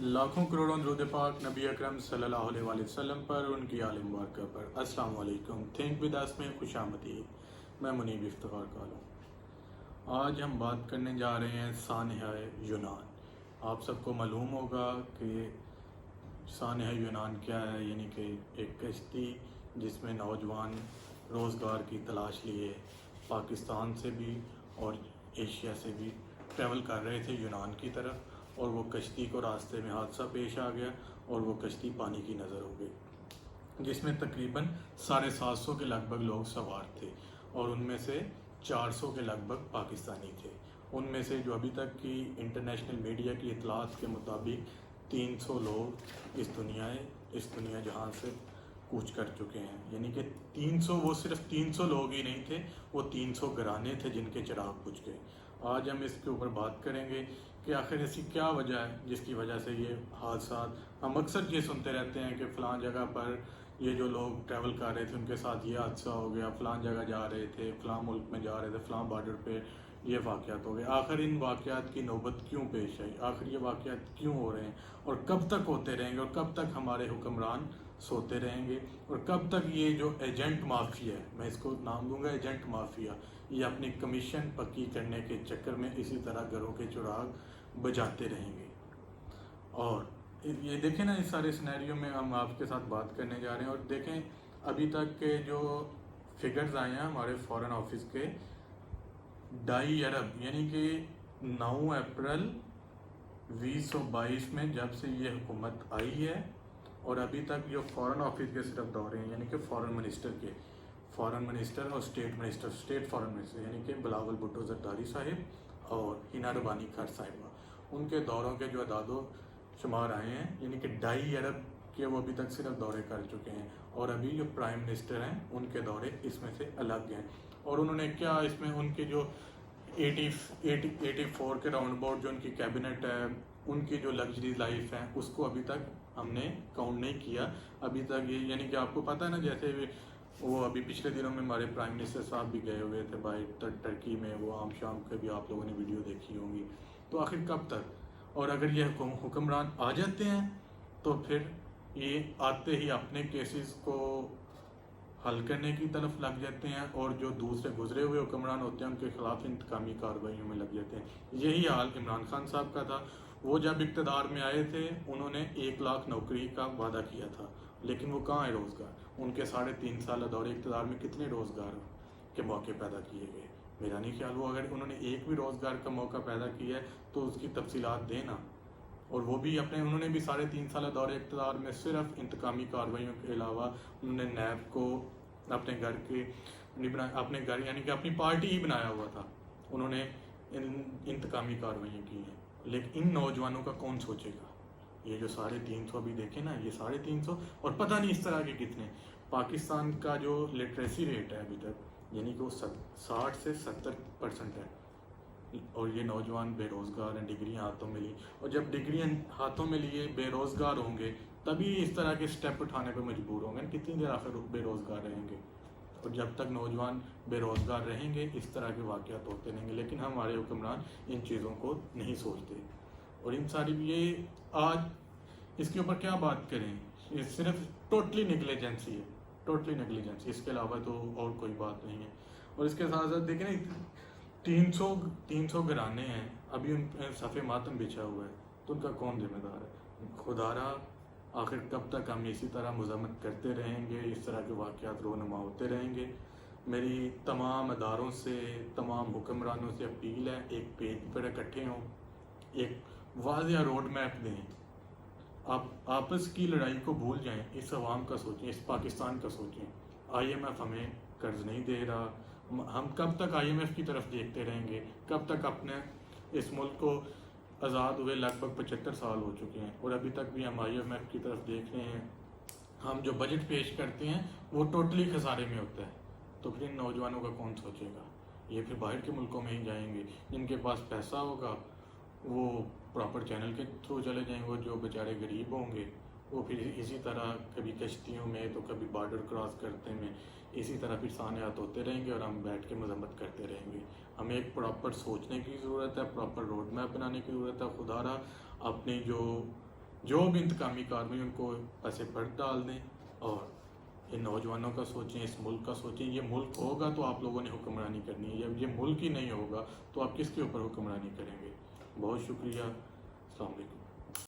لاکھوں کروڑوں درود پاک نبی اکرم صلی اللہ علیہ وآلہ وسلم پر، ان کی آل مبارکہ پر۔ السلام علیکم۔ تھنک ود اس میں خوش آمدید۔ میں منیب افتخار کالوں۔ آج ہم بات کرنے جا رہے ہیں سانحہ یونان۔ آپ سب کو معلوم ہوگا کہ سانحہ یونان کیا ہے، یعنی کہ ایک کشتی جس میں نوجوان روزگار کی تلاش لیے پاکستان سے بھی اور ایشیا سے بھی ٹریول کر رہے تھے یونان کی طرف، اور وہ کشتی کو راستے میں حادثہ پیش آ گیا اور وہ کشتی پانی کی نظر ہو گئی، جس میں تقریباً 750 کے لگ بھگ لوگ سوار تھے، اور ان میں سے 400 کے لگ بھگ پاکستانی تھے۔ ان میں سے جو ابھی تک کی انٹرنیشنل میڈیا کی اطلاعات کے مطابق 300 لوگ اس دنیا جہاں سے کوچ کر چکے ہیں، یعنی کہ 300، وہ صرف 300 لوگ ہی نہیں تھے، وہ 300 گھرانے تھے جن کے چراغ بجھ گئے۔ آج ہم اس کے اوپر بات کریں گے کہ آخر ایسی کیا وجہ ہے جس کی وجہ سے یہ حادثات، ہم اکثر یہ سنتے رہتے ہیں کہ فلاں جگہ پر یہ جو لوگ ٹریول کر رہے تھے ان کے ساتھ یہ حادثہ ہو گیا، فلاں جگہ جا رہے تھے، فلاں ملک میں جا رہے تھے، فلاں بارڈر پہ یہ واقعات ہو گئے۔ آخر ان واقعات کی نوبت کیوں پیش آئی؟ آخر یہ واقعات کیوں ہو رہے ہیں اور کب تک ہوتے رہیں گے، اور کب تک ہمارے حکمران سوتے رہیں گے، اور کب تک یہ جو ایجنٹ مافیا ہے، میں اس کو نام دوں گا ایجنٹ مافیا، یہ اپنی کمیشن پکی کرنے کے چکر میں اسی طرح گھروں کے چراغ بجاتے رہیں گے۔ اور یہ دیکھیں نا، اس سارے سینیریو میں ہم آپ کے ساتھ بات کرنے جا رہے ہیں، اور دیکھیں ابھی تک کے جو فگرز آئے ہیں ہمارے فارن آفس کے، 2.5 ارب، یعنی کہ 9 اپریل 2022 میں جب سے یہ حکومت آئی ہے، اور ابھی تک جو فارن آفس کے صرف دورے ہیں، یعنی کہ فارن منسٹر اور اسٹیٹ فارن منسٹر، یعنی کہ بلاول بھٹو زرداری صاحب اور ہینا ربانی خر صاحبہ، ان کے دوروں کے جو اعداد و شمار آئے ہیں، یعنی کہ 2.5 ارب کے وہ ابھی تک صرف دورے کر چکے ہیں، اور ابھی جو پرائم منسٹر ہیں ان کے دورے اس میں سے الگ ہیں۔ اور انہوں نے کیا اس میں ان کے جو 84 کے راؤنڈ اباؤٹ جو ان کی کیبنٹ ہے، ان کی جو لگژری لائف ہے، اس کو ابھی تک ہم نے کاؤنٹ نہیں کیا ابھی تک۔ یہ یعنی کہ آپ کو پتہ ہے نا، جیسے وہ ابھی پچھلے دنوں میں ہمارے پرائم منسٹر صاحب بھی گئے ہوئے تھے بائی ٹرکی میں، وہ عام شام کے بھی آپ لوگوں نے ویڈیو دیکھی ہوں گی۔ تو آخر کب تک؟ اور اگر یہ حکمران آ جاتے ہیں تو پھر یہ آتے ہی اپنے کیسز کو حل کرنے کی طرف لگ جاتے ہیں، اور جو دوسرے گزرے ہوئے حکمران ہوتے ہیں ان کے خلاف انتقامی کارروائیوں میں لگ جاتے ہیں۔ یہی حال عمران خان صاحب کا تھا۔ وہ جب اقتدار میں آئے تھے انہوں نے 1 لاکھ نوکری کا وعدہ کیا تھا، لیکن وہ کہاں ہے روزگار؟ ان کے 3.5 سالہ دور اقتدار میں کتنے روزگار کے موقع پیدا کیے گئے؟ میرا نہیں خیال وہ اگر انہوں نے ایک بھی روزگار کا موقع پیدا کیا ہے تو اس کی تفصیلات دینا۔ اور وہ بھی انہوں نے بھی 3.5 سالہ دور اقتدار میں صرف انتقامی کارروائیوں کے علاوہ انہوں نے نیب کو اپنے گھر یعنی کہ اپنی پارٹی ہی بنایا ہوا تھا، انہوں نے انتقامی کارروائیاں کی ہیں۔ لیکن ان نوجوانوں کا کون سوچے گا؟ یہ جو 350 ابھی دیکھیں نا، یہ 350 اور پتہ نہیں اس طرح کے کتنے۔ پاکستان کا جو لٹریسی ریٹ ہے ابھی تک، یعنی کہ وہ 60 سے 70% ہے، اور یہ نوجوان بے روزگار ہیں، ڈگریاں ہاتھوں میں لی، اور جب ڈگریاں ہاتھوں میں لیے بے روزگار ہوں گے تبھی اس طرح کے سٹیپ اٹھانے پہ مجبور ہوں گے۔ کتنی دیر آخر بے روزگار رہیں گے؟ اور جب تک نوجوان بے روزگار رہیں گے اس طرح کے واقعات ہوتے رہیں گے، لیکن ہمارے حکمران ان چیزوں کو نہیں سوچتے۔ اور ان ساری یہ آج اس کے اوپر کیا بات کریں، یہ صرف ٹوٹلی نیگلیجنسی ہے، ٹوٹلی نیگلیجنسی، اس کے علاوہ تو اور کوئی بات نہیں ہے۔ اور اس کے ساتھ ساتھ دیکھیں نا، 300 گھرانے ہیں، ابھی ان پہ صفِ ماتم بچھا ہوا ہے، تو ان کا کون ذمہ دار ہے؟ خدا را آخر کب تک ہم اسی طرح مذمت کرتے رہیں گے، اس طرح کے واقعات رونما ہوتے رہیں گے؟ میری تمام اداروں سے، تمام حکمرانوں سے اپیل ہے، ایک پیج پر اکٹھے ہوں، ایک واضح روڈ میپ دیں، آپ آپس کی لڑائی کو بھول جائیں، اس عوام کا سوچیں، اس پاکستان کا سوچیں۔ IMF ہمیں قرض نہیں دے رہا، ہم کب تک IMF کی طرف دیکھتے رہیں گے؟ کب تک اپنے اس ملک کو آزاد ہوئے لگ بھگ 75 سال ہو چکے ہیں، اور ابھی تک بھی ہم IMF کی طرف دیکھ رہے ہیں۔ ہم جو بجٹ پیش کرتے ہیں وہ ٹوٹلی خسارے میں ہوتا ہے، تو پھر ان نوجوانوں کا کون سوچے گا؟ یہ پھر باہر کے ملکوں میں ہی جائیں گے، جن کے پاس پیسہ ہوگا وہ پراپر چینل کے تھرو چلے جائیں گے، جو بیچارے غریب ہوں گے وہ پھر اسی طرح کبھی کشتیوں میں تو کبھی بارڈر کراس کرتے میں اسی طرح پھر سانحات ہوتے رہیں گے، اور ہم بیٹھ کے مذمت کرتے رہیں گے۔ ہمیں ایک پراپر سوچنے کی ضرورت ہے، پراپر روڈ میپ بنانے کی ضرورت ہے۔ خدا را اپنی جو جو بھی انتقامی کارروائی ان کو پسے پٹ ڈال دیں، اور ان نوجوانوں کا سوچیں، اس ملک کا سوچیں. یہ ملک ہوگا تو آپ لوگوں نے حکمرانی کرنی ہے، جب یہ ملک ہی نہیں ہوگا تو آپ کس کے اوپر حکمرانی کریں گے؟ بہت شکریہ. السلام علیکم.